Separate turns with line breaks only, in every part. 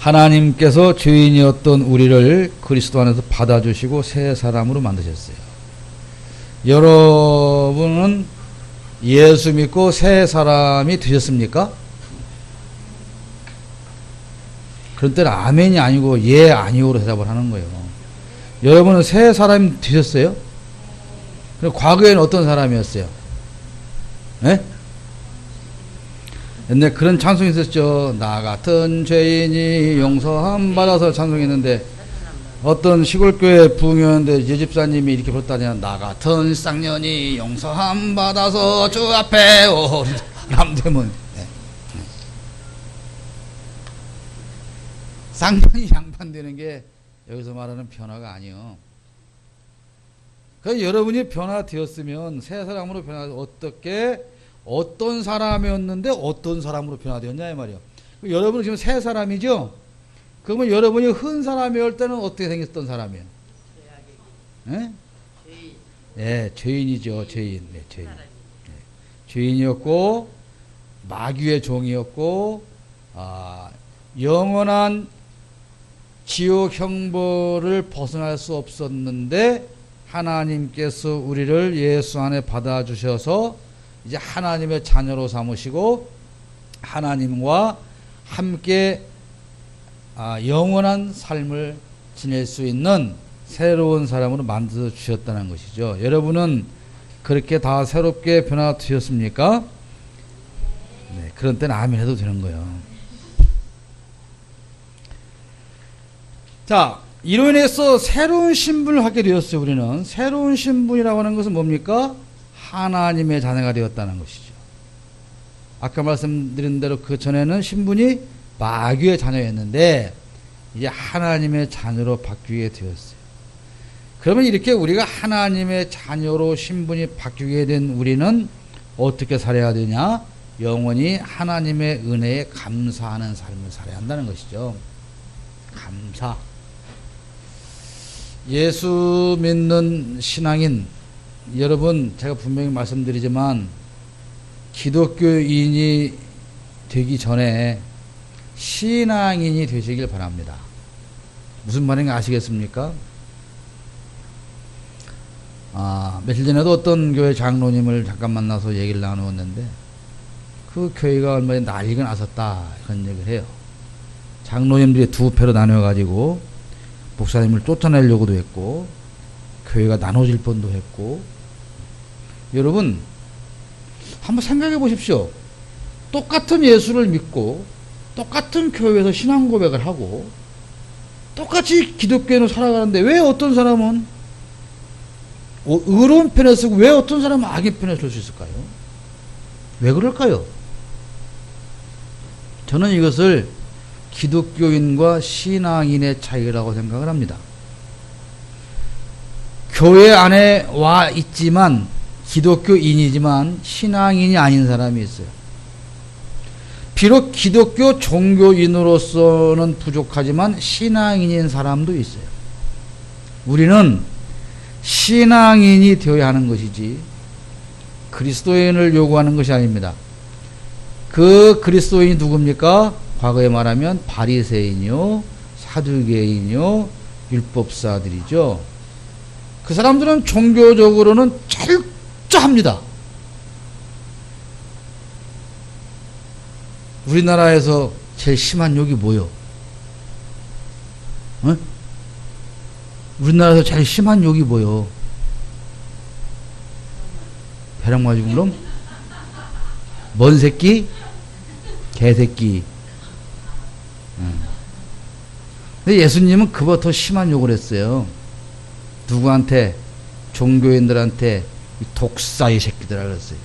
하나님께서 죄인이었던 우리를 그리스도 안에서 받아주시고 새 사람으로 만드셨어요. 여러분은 예수 믿고 새 사람이 되셨습니까? 그런 때는 아멘이 아니고 예, 아니오로 대답을 하는 거예요. 여러분은 새 사람이 되셨어요? 그럼 과거에는 어떤 사람이었어요? 네? 옛날 그런 찬송이 있었죠. 나 같은 죄인이 용서함 받아서 찬송했는데 어떤 시골교회 부흥회였는데 예집사님이 이렇게 부르다니 나 같은 쌍년이 용서함 받아서 주 앞에 오 남되면 네. 쌍년이 양반되는 게 여기서 말하는 변화가 아니요. 그러니까 여러분이 변화되었으면 새 사람으로 변화해서 어떤 사람이었는데 어떤 사람으로 변화되었냐 이 말이요. 여러분은 지금 새 사람이죠? 그러면 여러분이 흔 사람이었을 때는 어떻게 생겼던 사람이에요? 예? 네, 죄인이죠. 죄인. 네, 죄인. 네. 죄인이었고 마귀의 종이었고 영원한 지옥 형벌을 벗어날 수 없었는데 하나님께서 우리를 예수 안에 받아주셔서 이제 하나님의 자녀로 삼으시고 하나님과 함께 영원한 삶을 지낼 수 있는 새로운 사람으로 만들어 주셨다는 것이죠. 여러분은 그렇게 다 새롭게 변화되셨습니까? 네, 그런 때는 아멘 해도 되는 거예요. 자, 이로 인해서 새로운 신분을 갖게 되었어요. 우리는 새로운 신분이라고 하는 것은 뭡니까? 하나님의 자녀가 되었다는 것이죠. 아까 말씀드린 대로 그 전에는 신분이 마귀의 자녀였는데 이제 하나님의 자녀로 바뀌게 되었어요. 그러면 이렇게 우리가 하나님의 자녀로 신분이 바뀌게 된 우리는 어떻게 살아야 되냐? 영원히 하나님의 은혜에 감사하는 삶을 살아야 한다는 것이죠. 감사. 예수 믿는 신앙인 여러분, 제가 분명히 말씀드리지만 기독교인이 되기 전에 신앙인이 되시길 바랍니다. 무슨 말인지 아시겠습니까? 며칠 전에도 어떤 교회 장로님을 잠깐 만나서 얘기를 나누었는데 그 교회가 얼마 전에 난리가 났었다 그런 얘기를 해요. 장로님들이 두 패로 나뉘어가지고 목사님을 쫓아내려고도 했고 교회가 나눠질 뻔도 했고. 여러분 한번 생각해 보십시오. 똑같은 예수를 믿고 똑같은 교회에서 신앙 고백을 하고 똑같이 기독교인으로 살아가는데 왜 어떤 사람은 의로운 편에 서고 왜 어떤 사람은 악의 편에 설 수 있을까요? 왜 그럴까요? 저는 이것을 기독교인과 신앙인의 차이라고 생각을 합니다. 교회 안에 와 있지만 기독교인이지만 신앙인이 아닌 사람이 있어요. 비록 기독교 종교인으로서는 부족하지만 신앙인인 사람도 있어요. 우리는 신앙인이 되어야 하는 것이지 그리스도인을 요구하는 것이 아닙니다. 그 그리스도인이 누굽니까? 과거에 말하면 바리새인이요, 사두개인이요, 율법사들이죠. 그 사람들은 종교적으로는 철저합니다. 우리나라에서 제일 심한 욕이 뭐요? 어? 우리나라에서 제일 심한 욕이 뭐요? 배랑 맞은 그럼? 뭔 새끼? 개새끼. 근데 예수님은 그보다 더 심한 욕을 했어요. 누구한테? 종교인들한테 이 독사 이 새끼들아 그랬어요.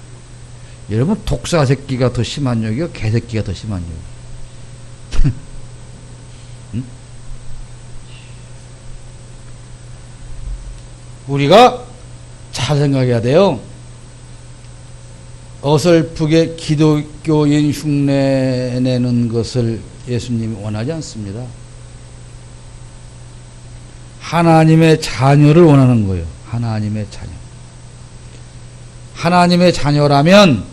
여러분 독사 새끼가 더 심한 욕이요? 개새끼가 더 심한 욕이요? 응? 우리가 잘 생각해야 돼요. 어설프게 기독교인 흉내내는 것을 예수님이 원하지 않습니다. 하나님의 자녀를 원하는 거예요. 하나님의 자녀. 하나님의 자녀라면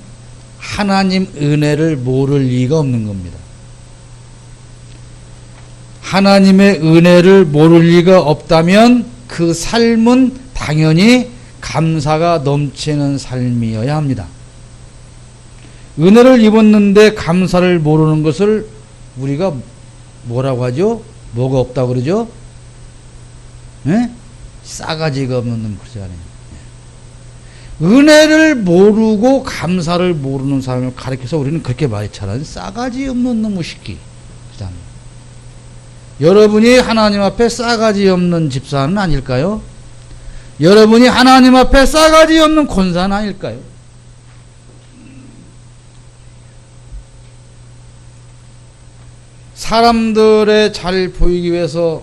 하나님 은혜를 모를 리가 없는 겁니다. 하나님의 은혜를 모를 리가 없다면 그 삶은 당연히 감사가 넘치는 삶이어야 합니다. 은혜를 입었는데 감사를 모르는 것을 우리가 뭐라고 하죠? 뭐가 없다고 그러죠? 예? 싸가지가 없는 놈 그러지 않아요. 은혜를 모르고 감사를 모르는 사람을 가리켜서 우리는 그렇게 말했잖아요. 싸가지 없는 놈의 새끼. 여러분이 하나님 앞에 싸가지 없는 집사는 아닐까요? 여러분이 하나님 앞에 싸가지 없는 권사는 아닐까요? 사람들의 잘 보이기 위해서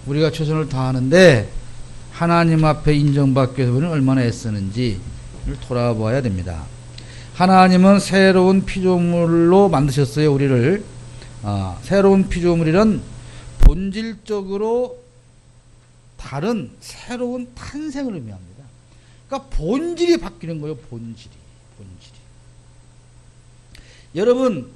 우리가 최선을 다하는데 하나님 앞에 인정받기 위해서 우리는 얼마나 애쓰는지를 돌아봐야 됩니다. 하나님은 새로운 피조물로 만드셨어요. 우리를. 새로운 피조물이란 본질적으로 다른 새로운 탄생을 의미합니다. 그러니까 본질이 바뀌는 거예요. 본질이. 여러분,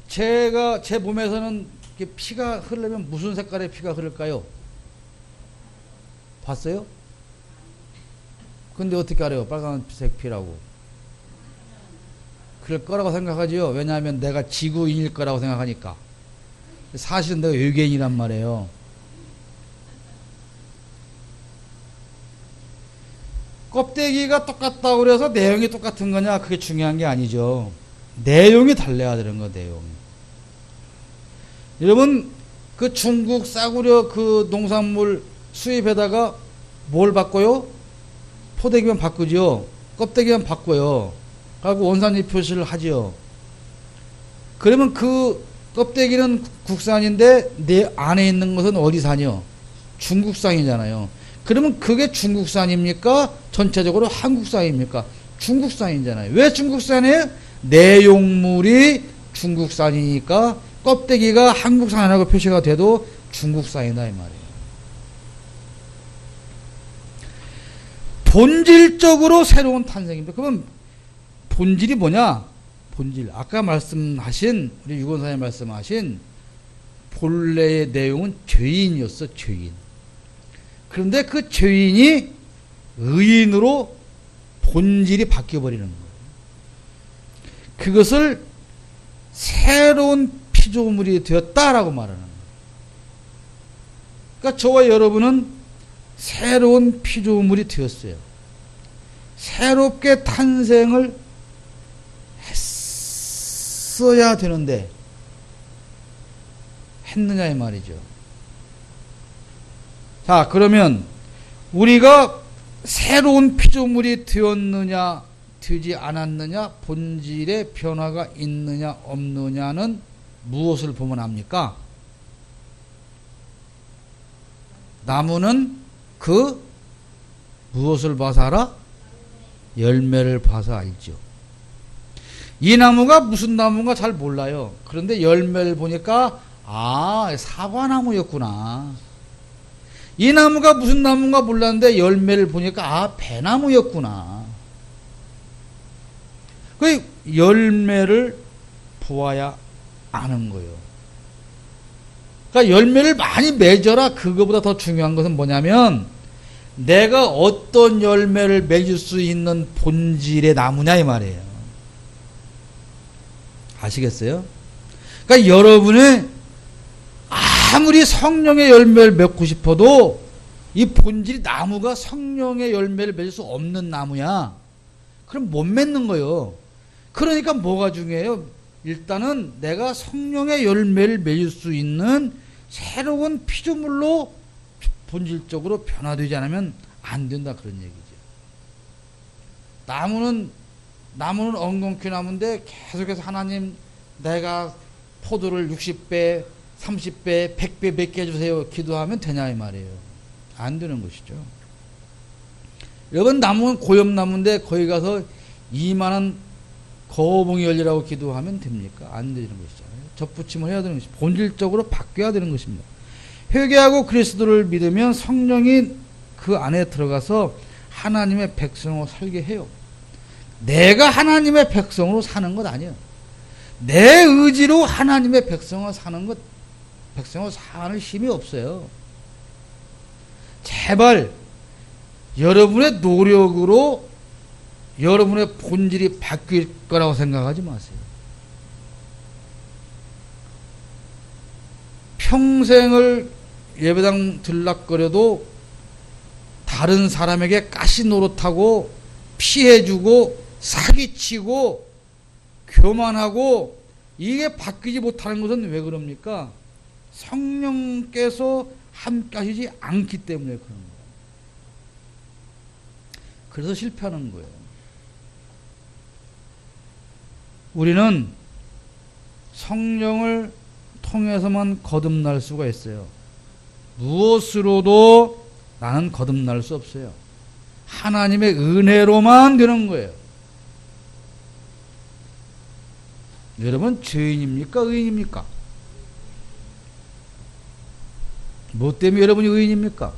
제가 제 몸에서는 이렇게 피가 흐르려면 무슨 색깔의 피가 흐를까요? 봤어요? 근데 어떻게 알아요? 빨간색 피라고. 그럴 거라고 생각하지요. 왜냐하면 내가 지구인일 거라고 생각하니까. 사실은 내가 외계인이란 말이에요. 껍데기가 똑같다고 그래서 내용이 똑같은 거냐? 그게 중요한 게 아니죠. 내용이 달라야 되는 거, 내용이. 여러분, 그 중국 싸구려 그 농산물 수입에다가 뭘 바꿔요? 포대기만 바꾸죠. 껍데기만 바꿔요. 그리고 원산지 표시를 하지요. 그러면 그 껍데기는 국산인데 내 안에 있는 것은 어디산이요? 중국산이잖아요. 그러면 그게 중국산입니까? 전체적으로 한국산입니까? 중국산이잖아요. 왜 중국산이에요? 내용물이 중국산이니까 껍데기가 한국산이라고 표시가 돼도 중국산이다 이 말이에요. 본질적으로 새로운 탄생입니다. 그러면 본질이 뭐냐? 본질. 아까 말씀하신 우리 유건사님 말씀하신 본래의 내용은 죄인이었어. 죄인. 그런데 그 죄인이 의인으로 본질이 바뀌어버리는 거예요. 그것을 새로운 피조물이 되었다라고 말하는 거예요. 그러니까 저와 여러분은 새로운 피조물이 되었어요. 새롭게 탄생을 했어야 되는데 했느냐 이 말이죠. 자, 그러면 우리가 새로운 피조물이 되었느냐 되지 않았느냐, 본질의 변화가 있느냐 없느냐는 무엇을 보면 압니까? 나무는 그 무엇을 봐서 알아? 열매를 봐서 알죠. 이 나무가 무슨 나무인가 잘 몰라요. 그런데 열매를 보니까 사과나무였구나. 이 나무가 무슨 나무인가 몰랐는데 열매를 보니까 배나무였구나. 그 열매를 보아야 아는 거예요. 그러니까 열매를 많이 맺어라. 그거보다 더 중요한 것은 뭐냐면 내가 어떤 열매를 맺을 수 있는 본질의 나무냐 이 말이에요. 아시겠어요? 그러니까 여러분이 아무리 성령의 열매를 맺고 싶어도 이 본질이 나무가 성령의 열매를 맺을 수 없는 나무야. 그럼 못 맺는 거예요. 그러니까 뭐가 중요해요? 일단은 내가 성령의 열매를 맺을 수 있는 새로운 피조물로 본질적으로 변화되지 않으면 안 된다 그런 얘기죠. 나무는 엉겅퀴 나무인데 계속해서 하나님 내가 포도를 60배, 30배, 100배 맺게 해주세요. 기도하면 되냐 이 말이에요. 안 되는 것이죠. 여러분 나무는 고엽나무인데 거기 가서 2만원 거봉이 열리라고 기도하면 됩니까? 안 되는 것이잖아요. 접붙임을 해야 되는 것입니다. 본질적으로 바뀌어야 되는 것입니다. 회개하고 그리스도를 믿으면 성령이 그 안에 들어가서 하나님의 백성으로 살게 해요. 내가 하나님의 백성으로 사는 것 아니에요. 내 의지로 하나님의 백성을 사는 것, 백성을 사는 힘이 없어요. 제발 여러분의 노력으로 여러분의 본질이 바뀔 거라고 생각하지 마세요. 평생을 예배당 들락거려도 다른 사람에게 가시 노릇하고 피해주고 사기치고 교만하고 이게 바뀌지 못하는 것은 왜 그럽니까? 성령께서 함께 하시지 않기 때문에 그런 거예요. 그래서 실패하는 거예요. 우리는 성령을 통해서만 거듭날 수가 있어요. 무엇으로도 나는 거듭날 수 없어요. 하나님의 은혜로만 되는 거예요. 여러분 죄인입니까? 의인입니까? 뭐 때문에 여러분이 의인입니까?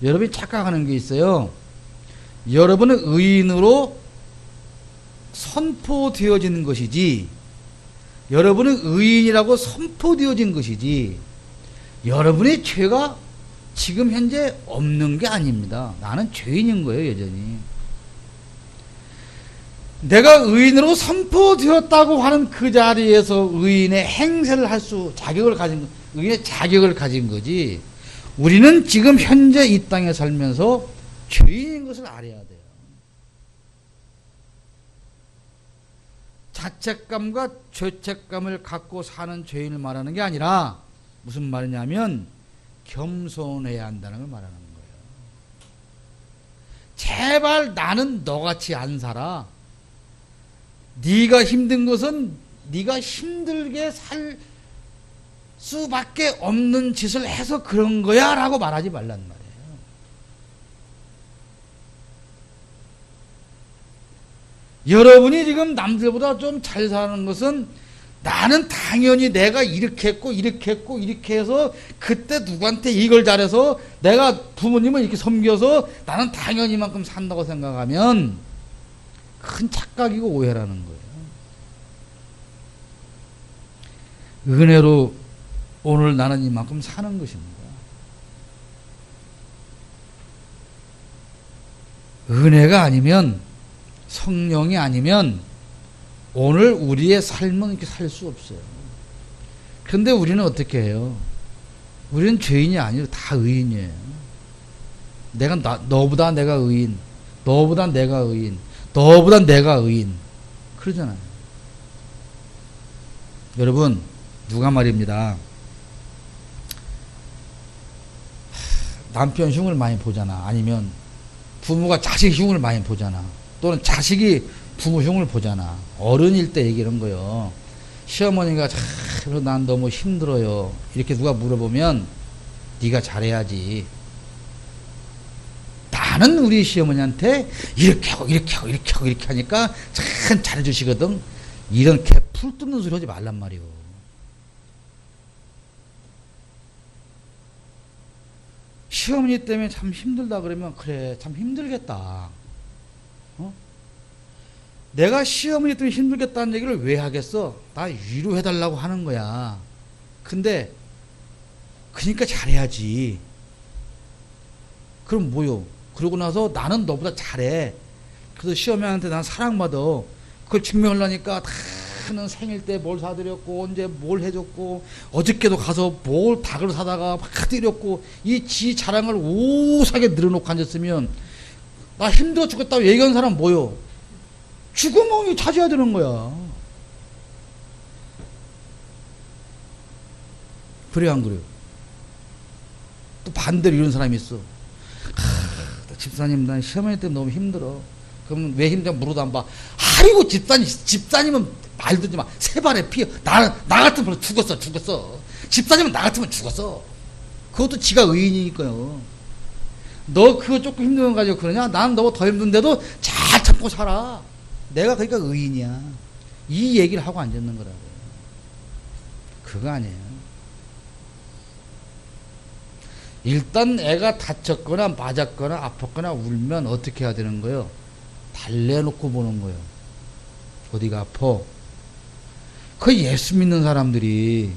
여러분이 착각하는 게 있어요. 여러분은 의인으로 선포되어지는 것이지, 여러분은 의인이라고 선포되어진 것이지, 여러분의 죄가 지금 현재 없는 게 아닙니다. 나는 죄인인 거예요, 여전히. 내가 의인으로 선포되었다고 하는 그 자리에서 의인의 행세를 할 수, 자격을 가진, 의인의 자격을 가진 거지, 우리는 지금 현재 이 땅에 살면서 죄인인 것을 알아야 돼요. 자책감과 죄책감을 갖고 사는 죄인을 말하는 게 아니라 무슨 말이냐면 겸손해야 한다는 걸 말하는 거예요. 제발 나는 너같이 안 살아. 네가 힘든 것은 네가 힘들게 살 수밖에 없는 짓을 해서 그런 거야 라고 말하지 말란 말이에요. 여러분이 지금 남들보다 좀 잘 사는 것은 나는 당연히 내가 이렇게 했고 이렇게 했고 이렇게 해서 그때 누구한테 이걸 잘해서 내가 부모님을 이렇게 섬겨서 나는 당연히 이만큼 산다고 생각하면 큰 착각이고 오해라는 거예요. 은혜로 오늘 나는 이만큼 사는 것입니다. 은혜가 아니면, 성령이 아니면 오늘 우리의 삶은 이렇게 살 수 없어요. 그런데 우리는 어떻게 해요? 우리는 죄인이 아니고 다 의인이에요. 너보다 내가 의인, 너보다 내가 의인, 너보다 내가 의인, 그러잖아요. 여러분, 누가 말입니다. 남편 흉을 많이 보잖아. 아니면 부모가 자식 흉을 많이 보잖아. 또는 자식이 부모 흉을 보잖아. 어른일 때 얘기하는 거요. 시어머니가 난 너무 힘들어요. 이렇게 누가 물어보면 네가 잘해야지. 나는 우리 시어머니한테 이렇게 하고 이렇게 하고 이렇게 하고 이렇게 하니까 참 잘해주시거든. 이런 개 풀 뜯는 소리 하지 말란 말이오. 시어머니 때문에 참 힘들다 그러면 그래 참 힘들겠다. 내가 시어머니 때문에 힘들겠다는 얘기를 왜 하겠어? 나 위로해달라고 하는 거야. 근데 그러니까 잘해야지. 그럼 뭐요? 그러고 나서 나는 너보다 잘해. 그래서 시어머니한테 난 사랑받아. 그걸 증명하려니까 다는 생일 때 뭘 사드렸고 언제 뭘 해줬고 어저께도 가서 뭘 닭을 사다가 막 드렸고 이 지 자랑을 오사게 늘어놓고 앉았으면 나 힘들어 죽겠다고 얘기하는 사람 뭐요? 죽으면 찾아야 되는 거야. 그래 안 그래요? 또 반대로 이런 사람이 있어. 집사님 난 시어머니 때문에 너무 힘들어. 그럼 왜 힘들어 물어도 안 봐. 아이고 집사님은 말도 마. 세 발에 피어. 나 같으면 죽었어. 집사님은 나 같으면 죽었어. 그것도 지가 의인이니까요. 너 그거 조금 힘든 거 가지고 그러냐? 난 너보다 더 힘든데도 잘 참고 살아. 내가 그러니까 의인이야. 이 얘기를 하고 앉았는 거라고요. 그거 아니에요. 일단 애가 다쳤거나 맞았거나 아팠거나 울면 어떻게 해야 되는 거예요? 달래놓고 보는 거예요. 어디가 아파? 그 예수 믿는 사람들이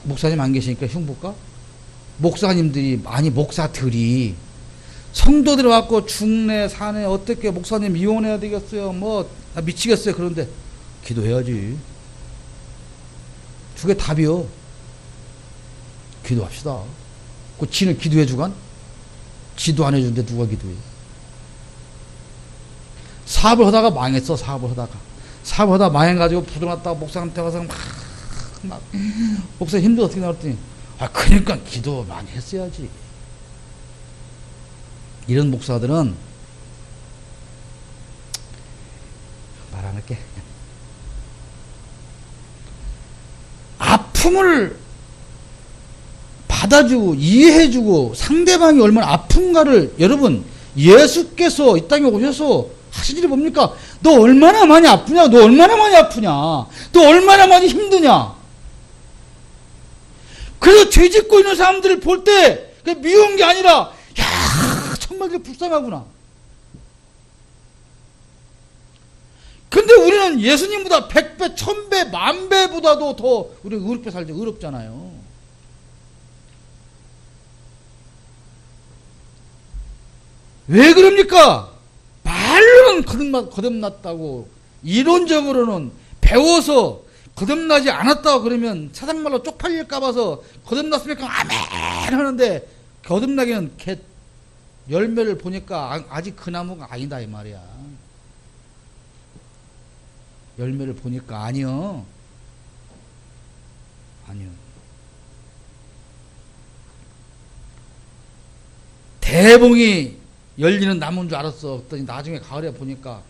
목사님 안 계시니까 흉볼까? 목사님들이 아니 목사들이 성도들 와갖고 중내 산에 어떻게 목사님 이혼해야 되겠어요? 뭐 나 미치겠어요. 그런데 기도해야지. 그게 답이요. 기도합시다. 그 지는 기도해 주간? 지도 안 해주는데 누가 기도해? 사업을 하다가 망했어. 사업을 하다가 망해가지고 부도났다가 목사한테 가서 막 목사 힘들어 어떻게 나왔더니 그러니까 기도 많이 했어야지. 이런 목사들은 말 안 할게. 아픔을 받아주고 이해해주고 상대방이 얼마나 아픈가를 여러분 예수께서 이 땅에 오셔서 하신 일이 뭡니까? 너 얼마나 많이 아프냐? 너 얼마나 많이 아프냐? 너 얼마나 많이 힘드냐? 그래서 죄 짓고 있는 사람들을 볼 때 미운 게 아니라 야 정말 불쌍하구나. 근데 우리는 예수님보다 100배, 1000배, 10,000배보다도 더 우리가 의롭게 살지 의롭잖아요. 왜 그럽니까? 말로는 거듭났다고 이론적으로는 배워서 거듭나지 않았다고 그러면 세상말로 쪽팔릴까 봐서 거듭났으니까 아멘 하는데 거듭나기는 열매를 보니까 아직 그 나무가 아니다 이 말이야. 열매를 보니까 아니요. 대봉이 열리는 나무인 줄 알았어. 그랬더니 나중에 가을에 보니까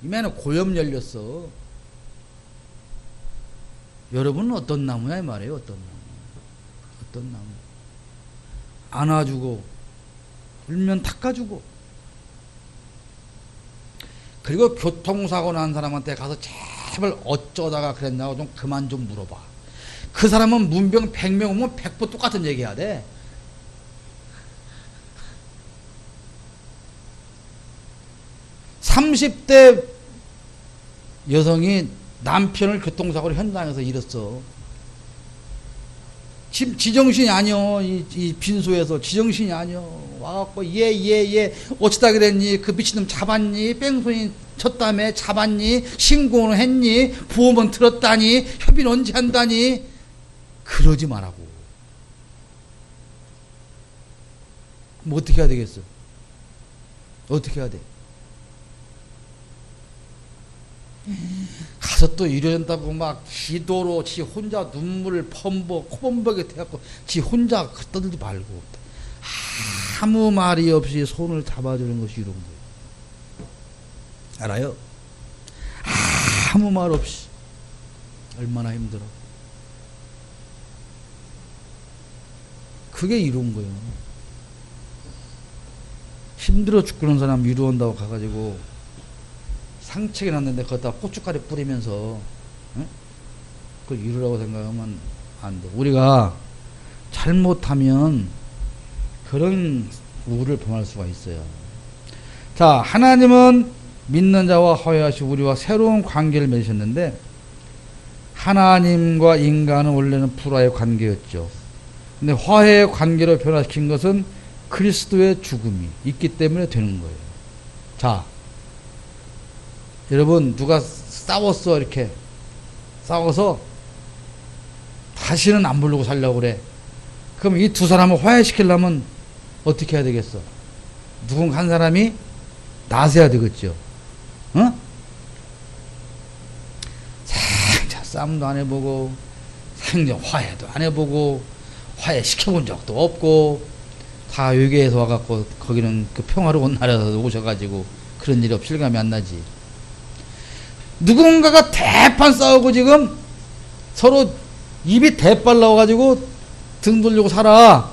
이면은 고염 열렸어. 여러분은 어떤 나무야 이 말이에요. 어떤 나무. 안아주고 울면 닦아주고. 그리고 교통사고 난 사람한테 가서 제발 어쩌다가 그랬냐고 좀 그만 좀 물어봐. 그 사람은 문병 100명 오면 100번 똑같은 얘기해야 돼. (30대) 여성이 남편을 교통사고로 현장에서 잃었어. 지금 지정신이 아니여. 이 빈소에서 지정신이 아니여. 와갖고 얘 어쩌다 그랬니? 그 미친놈 잡았니? 뺑소니 쳤다며 잡았니? 신고는 했니? 보험은 들었다니? 협의는 언제 한다니? 그러지 말라고. 뭐 어떻게 해야 되겠어? 어떻게 해야 돼? 가서 또 이러는다고 막 기도로 지 혼자 눈물을 코범벅에 대갖고 지 혼자 떠들지 말고 아무 말이 없이 손을 잡아주는 것이 이런 거예요. 알아요? 아무 말 없이. 얼마나 힘들어. 그게 이로운 거예요. 힘들어 죽는 사람 위로한다고 가가지고 상책이 났는데 거기다 고춧가루 뿌리면서 응? 그걸 이루라고 생각하면 안 돼. 우리가 잘못하면 그런 우를 범할 수가 있어요. 자, 하나님은 믿는 자와 화해하시고 우리와 새로운 관계를 맺으셨는데 하나님과 인간은 원래는 불화의 관계였죠. 근데 화해의 관계로 변화시킨 것은 그리스도의 죽음이 있기 때문에 되는 거예요. 자, 여러분 누가 싸웠어 이렇게 싸워서 다시는 안 부르고 살려고 그래. 그럼 이 두 사람을 화해시키려면 어떻게 해야 되겠어? 누군가 한 사람이 나서야 되겠죠. 어? 생전 싸움도 안 해보고 생전 화해도 안 해보고 화해시켜본 적도 없고 다 외계에서 와갖고 거기는 그 평화로운 나라에서 오셔가지고 그런 일이 없이 실감이 안 나지. 누군가가 대판 싸우고 지금 서로 입이 대빨 나와가지고 등 돌리고 살아.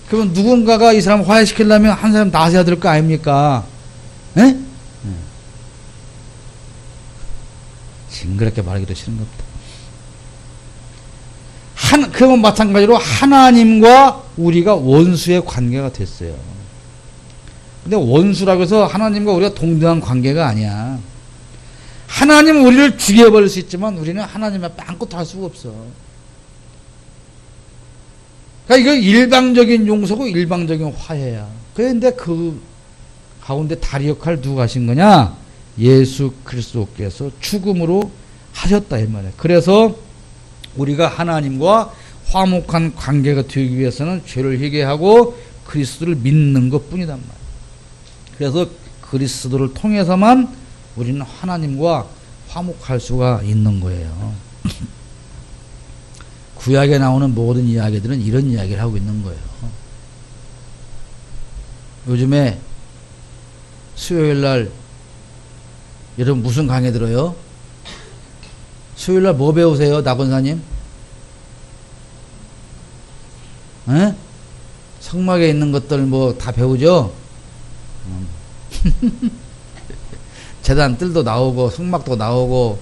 그러면 누군가가 이 사람 화해시키려면 한 사람 나서야 될 거 아닙니까? 에? 징그럽게 말하기도 싫은 겁니다. 그건 마찬가지로 하나님과 우리가 원수의 관계가 됐어요. 근데 원수라고 해서 하나님과 우리가 동등한 관계가 아니야. 하나님은 우리를 죽여버릴 수 있지만 우리는 하나님 앞에 아무것도 할 수가 없어. 그러니까 이거 일방적인 용서고 일방적인 화해야. 그런데 그 가운데 다리 역할 누가 하신 거냐? 예수 그리스도께서 죽음으로 하셨다 이 말이에요. 그래서 우리가 하나님과 화목한 관계가 되기 위해서는 죄를 회개하고 그리스도를 믿는 것뿐이단 말이에요. 그래서 그리스도를 통해서만 우리는 하나님과 화목할 수가 있는 거예요. 구약에 나오는 모든 이야기들은 이런 이야기를 하고 있는 거예요. 요즘에 수요일날 여러분 무슨 강의 들어요? 수요일날 뭐 배우세요? 나권사님? 에? 성막에 있는 것들 뭐 다 배우죠? 재단 뜰도 나오고 성막도 나오고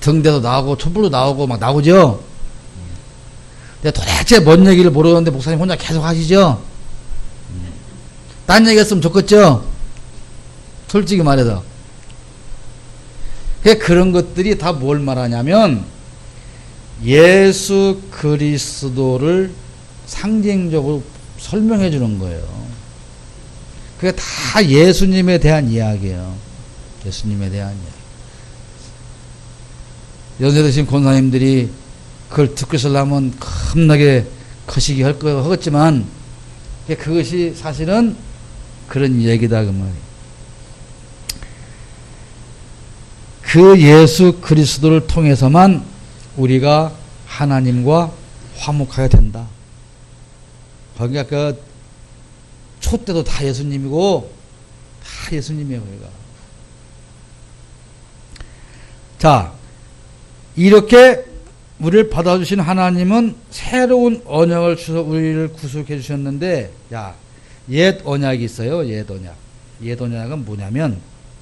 등대도 나오고 촛불도 나오고 막 나오죠? 근데 도대체 뭔 얘기를 모르는데 목사님 혼자 계속 하시죠? 딴 얘기 했으면 좋겠죠? 솔직히 말해서. 그런 것들이 다 뭘 말하냐면 예수 그리스도를 상징적으로 설명해 주는 거예요. 그게 다 예수님에 대한 이야기예요. 예수님에 대한 이야기. 연세 드신 권사님들이 그걸 듣고 있으려면 겁나게 거시기 하겠지만 그것이 사실은 그런 얘기다 그 말이에요. 그 예수 그리스도를 통해서만 우리가 하나님과 화목하게 된다. 거기가 그 초 때도 다 예수님이고 다 예수님이에요. 거기가. 자, 이렇게 우리를 받아주신 하나님은 새로운 언약을 주셔서 우리를 구속해 주셨는데, 야, 옛 언약이 있어요. 옛 언약. 옛 언약은 뭐냐면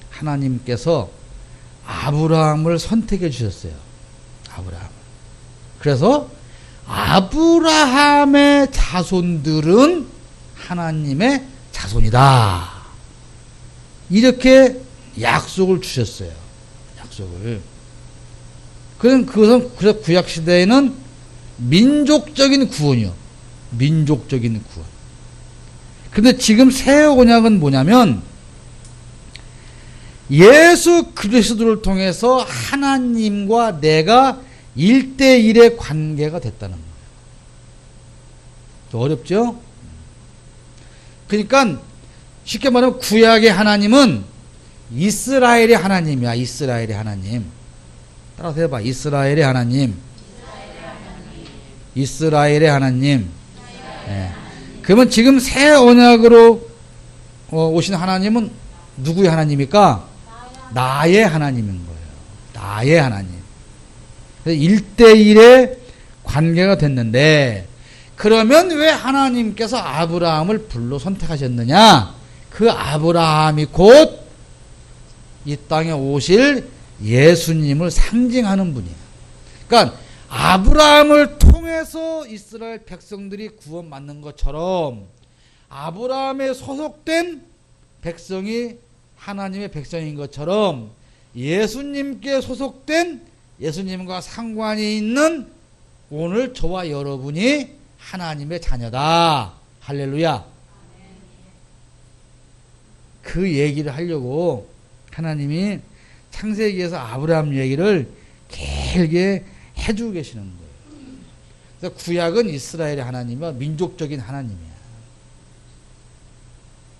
하나님께서 아브라함을 선택해 주셨어요. 아브라함. 그래서 아브라함의 자손들은 하나님의 자손이다. 이렇게 약속을 주셨어요. 약속을. 그래서 구약 시대에는 민족적인 구원이요. 민족적인 구원. 근데 지금 새 언약은 뭐냐면 예수 그리스도를 통해서 하나님과 내가 1대1의 관계가 됐다는 거예요. 어렵죠? 그러니까 쉽게 말하면 구약의 하나님은 이스라엘의 하나님이야. 이스라엘의 하나님. 따라서 해봐. 이스라엘의 하나님. 이스라엘의 하나님. 네. 그러면 지금 새 언약으로 오신 하나님은 누구의 하나님입니까? 나의 하나님인 거예요. 나의 하나님. 1대1의 관계가 됐는데, 그러면 왜 하나님께서 아브라함을 불러 선택하셨느냐? 그 아브라함이 곧 이 땅에 오실 예수님을 상징하는 분이에요. 그러니까 아브라함을 통해서 이스라엘 백성들이 구원받는 것처럼 아브라함에 소속된 백성이 하나님의 백성인 것처럼 예수님께 소속된 예수님과 상관이 있는 오늘 저와 여러분이 하나님의 자녀다. 할렐루야. 그 얘기를 하려고 하나님이 창세기에서 아브라함 얘기를 길게 해주고 계시는 거예요. 그래서 구약은 이스라엘의 하나님과 민족적인 하나님이야.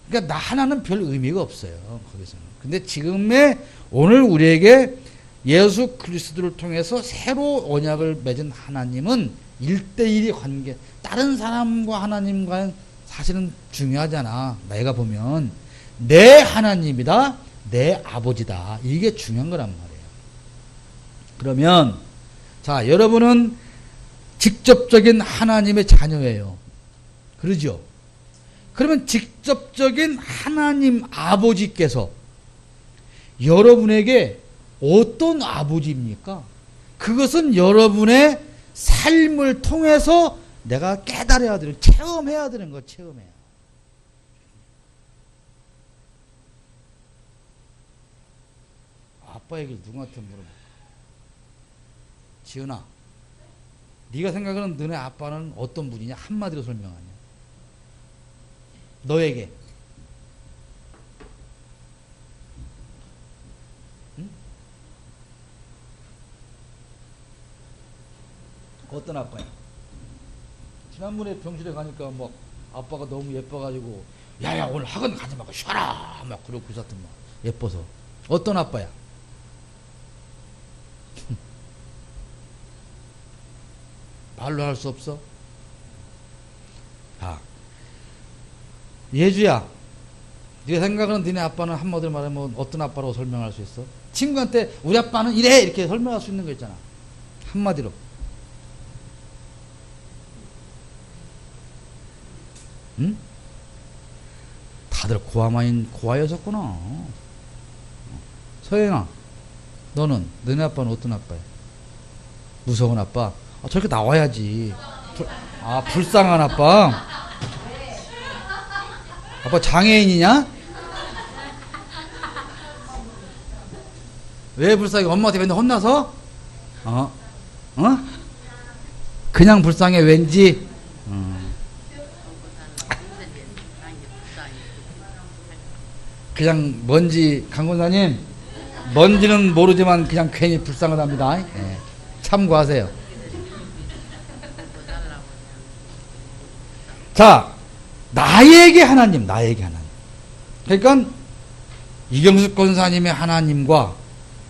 그러니까 나 하나는 별 의미가 없어요. 거기서는. 근데 지금의 오늘 우리에게 예수 그리스도를 통해서 새로 언약을 맺은 하나님은 1대1의 관계. 다른 사람과 하나님과는 사실은 중요하잖아. 내가 보면 내 하나님이다. 내 아버지다. 이게 중요한 거란 말이에요. 그러면 자, 여러분은 직접적인 하나님의 자녀예요. 그러죠? 그러면 직접적인 하나님 아버지께서 여러분에게 어떤 아버지입니까? 그것은 여러분의 삶을 통해서 내가 깨달아야 되는, 체험해야 되는 거, 체험해야. 아빠 얘기를 누구한테 물어봐. 지은아, 네가 생각하는 너네 아빠는 어떤 분이냐? 한마디로 설명하냐? 너에게. 응? 어떤 아빠야? 지난번에 병실에 가니까 막 아빠가 너무 예뻐가지고 야야 오늘 학원 가지 말고 쉬어라 막 그러고 있었던 막 예뻐서. 어떤 아빠야? 말로 할 수 없어? 아, 예주야, 네가 생각하는 너네 아빠는 한마디로 말하면 어떤 아빠라고 설명할 수 있어? 친구한테 우리 아빠는 이래 이렇게 설명할 수 있는 거 있잖아. 한마디로. 응? 다들 고아였었구나. 서영아, 너는 너네 아빠는 어떤 아빠야? 무서운 아빠? 아, 저렇게 나와야지. 불쌍한 아빠? 아빠 장애인이냐? 왜 불쌍해? 엄마한테 맨날 혼나서? 어? 그냥 불쌍해 왠지? 그냥 먼지, 강권사님, 뭔지는 모르지만 그냥 괜히 불쌍하답니다. 예. 참고하세요. 자, 나에게 하나님. 그러니까 이경숙 권사님의 하나님과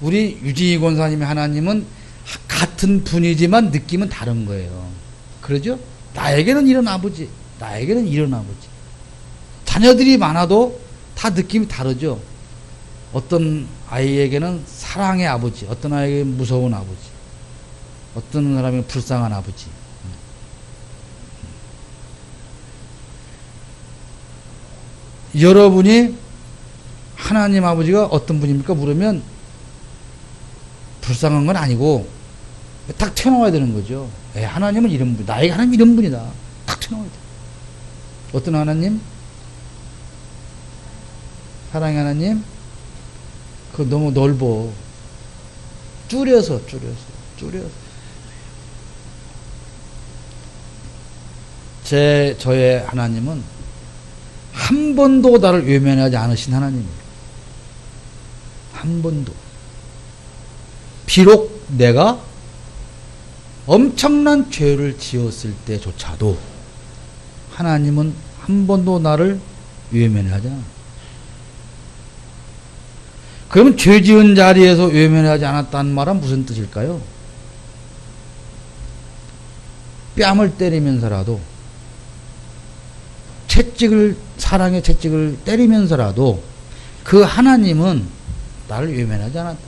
우리 유진희 권사님의 하나님은 같은 분이지만 느낌은 다른 거예요. 그러죠? 나에게는 이런 아버지, 나에게는 이런 아버지. 자녀들이 많아도 다 느낌이 다르죠. 어떤 아이에게는 사랑의 아버지, 어떤 아이에게는 무서운 아버지, 어떤 사람에게는 불쌍한 아버지. 여러분이 하나님 아버지가 어떤 분입니까? 물으면 불쌍한 건 아니고 딱 튀어나와야 되는 거죠. 하나님은 이런 분, 나에게 하나님 이런 분이다. 딱 튀어나와야 돼. 어떤 하나님? 사랑의 하나님? 그거 너무 넓어. 줄여서. 저의 하나님은 한 번도 나를 외면하지 않으신 하나님이에요. 한 번도. 비록 내가 엄청난 죄를 지었을 때조차도 하나님은 한 번도 나를 외면하지 않아. 그러면 죄 지은 자리에서 외면하지 않았다는 말은 무슨 뜻일까요? 뺨을 때리면서라도 사랑의 채찍을 때리면서라도 그 하나님은 나를 외면하지 않았다.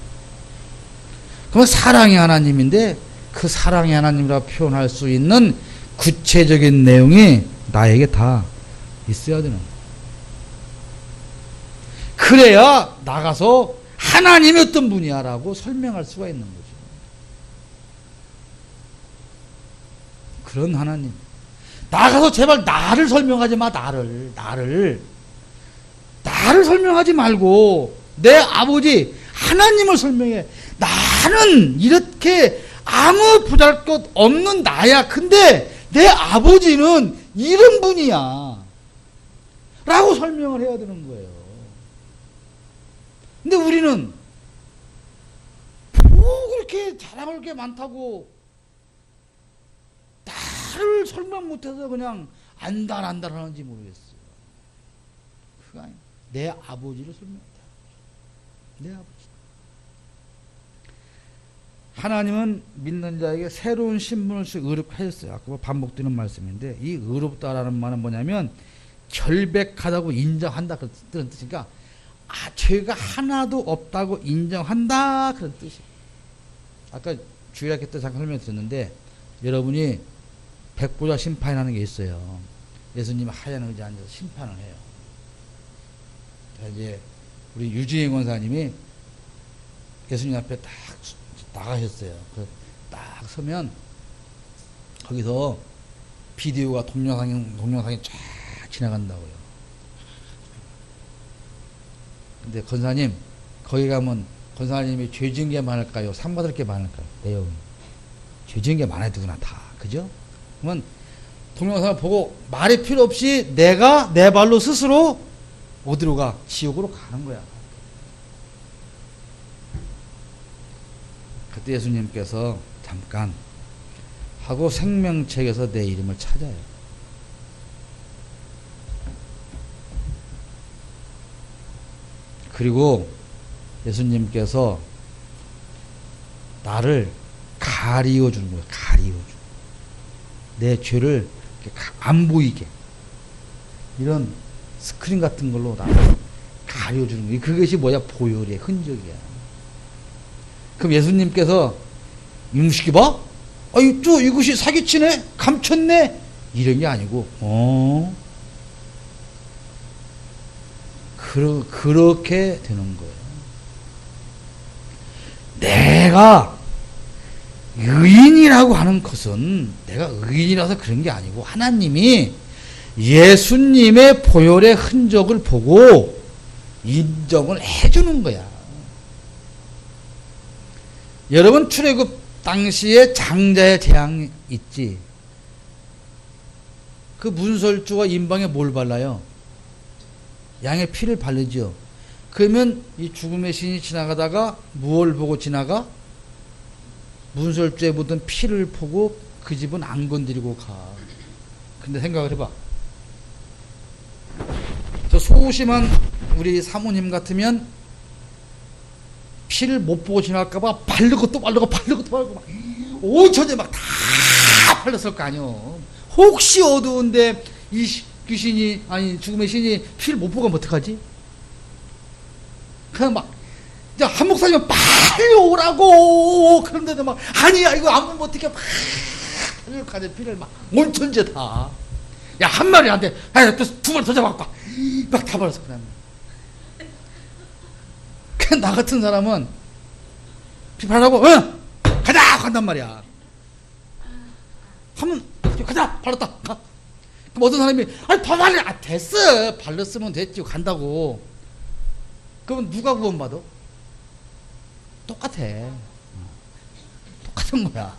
그러면 사랑의 하나님인데 그 사랑의 하나님이라 표현할 수 있는 구체적인 내용이 나에게 다 있어야 되는 거예요. 그래야 나가서 하나님이 어떤 분이야 라고 설명할 수가 있는 거죠. 그런 하나님. 나가서 제발 나를 설명하지 마. 나를 설명하지 말고 내 아버지 하나님을 설명해. 나는 이렇게 아무 보잘것 없는 나야. 근데 내 아버지는 이런 분이야 라고 설명을 해야 되는 거예요. 근데 우리는 뭐 그렇게 자랑할 게 많다고 나를 설명 못해서 그냥 안달하는지 모르겠어요. 그거 아니에요. 내 아버지를 설명한다. 내 아버지. 하나님은 믿는 자에게 새로운 신분을 의롭하셨어요. 아까 반복되는 말씀인데 이 의롭다라는 말은 뭐냐면 결백하다고 인정한다 그런 뜻이니까 죄가 하나도 없다고 인정한다 그런 뜻이에요. 아까 주일학교 때 잠깐 설명드렸는데 여러분이 백보자 심판이라는 게 있어요. 예수님 하얀 의자에 앉아서 심판을 해요. 이제 우리 유진희 권사님이 예수님 앞에 딱 나가셨어요. 딱 서면 거기서 비디오가 동영상이 쫙 지나간다고요. 근데 권사님 거기 가면 권사님이 죄 지은 게 많을까요? 상 받을 게 많을까요? 내용이. 죄 지은 게 많아야 되구나, 다. 그죠? 그러면 동영상을 보고 말이 필요 없이 내가 내 발로 스스로 어디로 가? 지옥으로 가는 거야. 그때 예수님께서 잠깐 하고 생명책에서 내 이름을 찾아요. 그리고 예수님께서 나를 가리워 주는 거예요. 가리워 주. 내 죄를 안 보이게. 이런 스크린 같은 걸로 나를 가리워 주는 거예요. 그것이 뭐야? 보혈의 흔적이야. 그럼 예수님께서 이무식이 봐? 아유, 또 이것이 사기치네? 감췄네? 이런 게 아니고, 그렇게 되는 거예요. 내가 의인이라고 하는 것은 내가 의인이라서 그런 게 아니고 하나님이 예수님의 보혈의 흔적을 보고 인정을 해주는 거야. 여러분 출애굽 당시에 장자의 재앙 있지. 그 문설주가 인방에 뭘 발라요? 양의 피를 바르죠. 그러면 이 죽음의 신이 지나가다가 무엇을 보고 지나가? 문설주에 묻은 피를 보고 그 집은 안 건드리고 가. 근데 생각을 해봐. 저 소심한 우리 사모님 같으면 피를 못 보고 지나갈까봐 바르고 또 바르고 바르고 또 바르고 막 오천에 막 다 발랐을 거 아니요. 혹시 어두운데 이 귀신이 아니 죽음의 신이 피를 못 보고 가면 어떡하지? 그냥 막 한 목사님은 빨리 오라고 그런데도 막 아니야 이거 안 보면 어떻게 막 달려가는 피를 막 온천제 다. 야 한 마리 안 돼. 아 또 두 마리 더 잡아갖고 막 다 발랐어 그냥. 그냥 나 같은 사람은 피 바르라고 가자 간단 말이야. 하면 가자 발랐다. 가. 그럼 어떤 사람이 아니 더 발라. 아 됐어 발랐으면 됐지 간다고. 그러면 누가 구원받아? 똑같아. 똑같은 거야.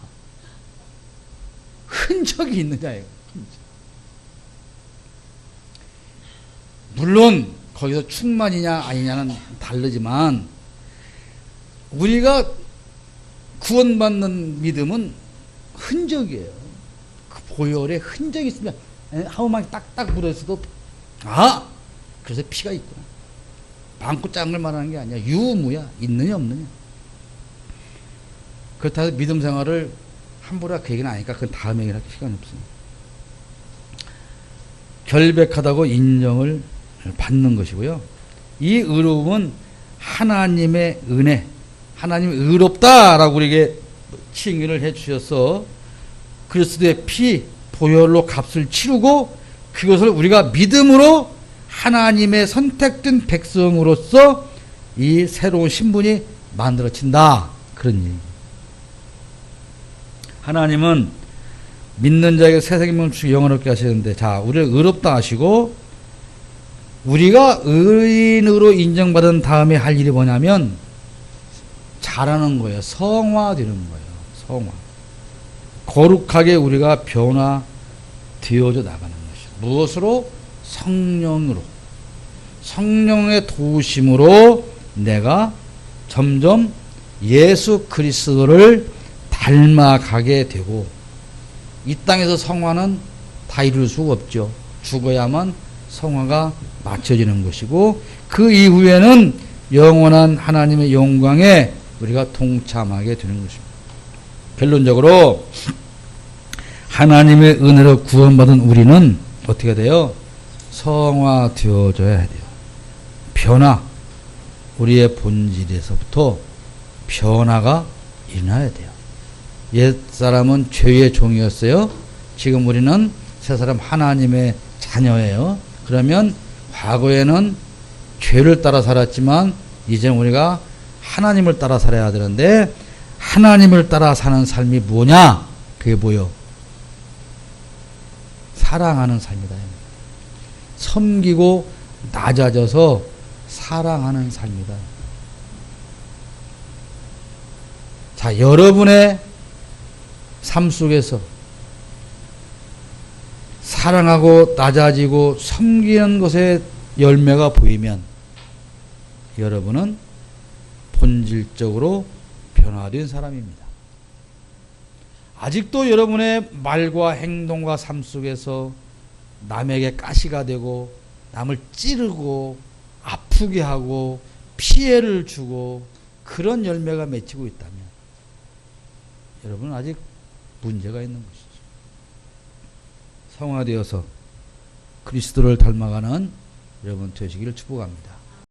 흔적이 있느냐 이거. 물론 거기서 충만이냐 아니냐는 다르지만 우리가 구원받는 믿음은 흔적이에요. 그 보혈에 흔적이 있으면 하우만 딱딱 묻어있어도 그래서 피가 있구나. 많고 작은 걸 말하는 게 아니야. 유무야. 있느냐 없느냐. 그렇다고 믿음 생활을 함부로 그 얘기는 아니까 그건 다음 얘기를 할 시간이 없습니다. 결백하다고 인정을 받는 것이고요. 이 의로움은 하나님의 은혜, 하나님이 의롭다라고 우리에게 칭의를 해 주셔서 그리스도의 피, 보혈로 값을 치르고 그것을 우리가 믿음으로 하나님의 선택된 백성으로서 이 새로운 신분이 만들어진다. 그런 얘기. 하나님은 믿는 자에게 새 생명을 주시고 영원롭게 하시는데, 자, 우리를 의롭다 하시고 우리가 의인으로 인정받은 다음에 할 일이 뭐냐면 자라는 거예요. 성화되는 거예요. 성화. 거룩하게 우리가 변화되어져 나가는 것이죠. 무엇으로? 성령으로. 성령의 도우심으로 내가 점점 예수 그리스도를 닮아가게 되고, 이 땅에서 성화는 다 이룰 수가 없죠. 죽어야만 성화가 맞춰지는 것이고, 그 이후에는 영원한 하나님의 영광에 우리가 동참하게 되는 것입니다. 결론적으로 하나님의 은혜로 구원받은 우리는 어떻게 돼요? 성화되어져야 돼요. 변화, 우리의 본질에서부터 변화가 일어나야 돼요. 옛사람은 죄의 종이었어요. 지금 우리는 새사람 하나님의 자녀예요. 그러면 과거에는 죄를 따라 살았지만 이제 우리가 하나님을 따라 살아야 되는데, 하나님을 따라 사는 삶이 뭐냐? 그게 뭐요? 사랑하는 삶이다. 섬기고 낮아져서 사랑하는 삶이다. 자, 여러분의 삶 속에서 사랑하고 낮아지고 섬기는 것에 열매가 보이면 여러분은 본질적으로 변화된 사람입니다. 아직도 여러분의 말과 행동과 삶 속에서 남에게 가시가 되고 남을 찌르고 아프게 하고 피해를 주고 그런 열매가 맺히고 있다면 여러분은 아직 문제가 있는 것이죠. 성화되어서 그리스도를 닮아가는 여러분 되시기를 축복합니다.